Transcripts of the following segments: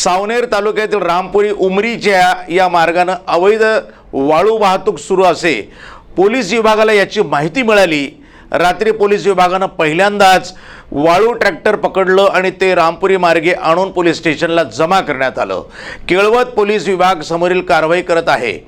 सावनेर तालुक्यातील रामपुरी उमरीच्या या मार्गाने अवैध वाळू वाहतूक सुरू असे पोलीस विभागाला याची माहिती मिळाली। रात्री पोलीस विभागाने पहिल्यांदाच वाळू ट्रॅक्टर पकडलं आणि ते रामपुरी मार्गे आणून पोलीस स्टेशनला जमा करण्यात आलं। केळवत पोलीस विभाग समोरील कारवाई करत आहे।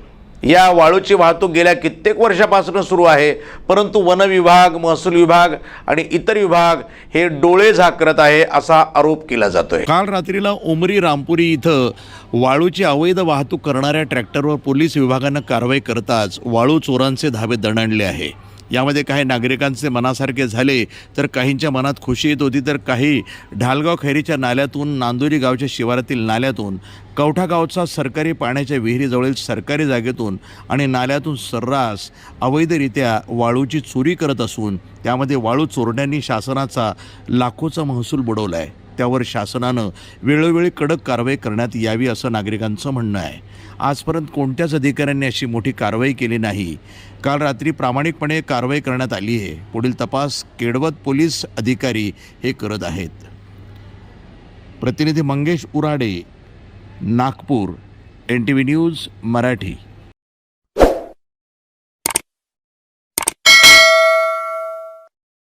या वाळूची वाहतूक गेल्या कित्येक वर्षापासून सुरू आहे, परंतु वन विभाग, महसूल विभाग आणि इतर विभाग हे डोळे झाक करत आहे असा आरोप केला जातोय। काल रात्रीला उमरी रामपुरी इथं वाळूची अवैध वाहतूक करणाऱ्या ट्रॅक्टरवर पोलीस विभागाने कारवाई करताच वाळू चोरांचे धाबे दणाणले आहे। यामध्ये काही नागरिकांचे मनासारखे झाले तर काहींच्या मनात खुशी येत होती, तर काही ढालगाव खैरीच्या नाल्यातून, नांदोरी गावच्या शिवारातील नाल्यातून, कवठा गावचा सरकारी पाण्याच्या विहिरीजवळील सरकारी जागेतून आणि नाल्यातून सर्रास अवैधरित्या वाळूची चोरी करत असून त्यामध्ये वाळू चोरण्यांनी शासनाचा लाखोचा महसूल बुडवला आहे। त्यावर शासनानं वेळोवेळी कडक कारवाई करण्यात यावी असं नागरिकांचं म्हणणं आहे। आजपर्यंत कोणत्याच अधिकाऱ्यांनी अशी मोठी कारवाई केली नाही। काल रात्री प्रामाणिकपणे कारवाई करण्यात आली आहे। पुढील तपास केळवत पोलीस अधिकारी हे करत आहेत। प्रतिनिधी मंगेश उराडे, नागपूर, NTV न्यूज मराठी।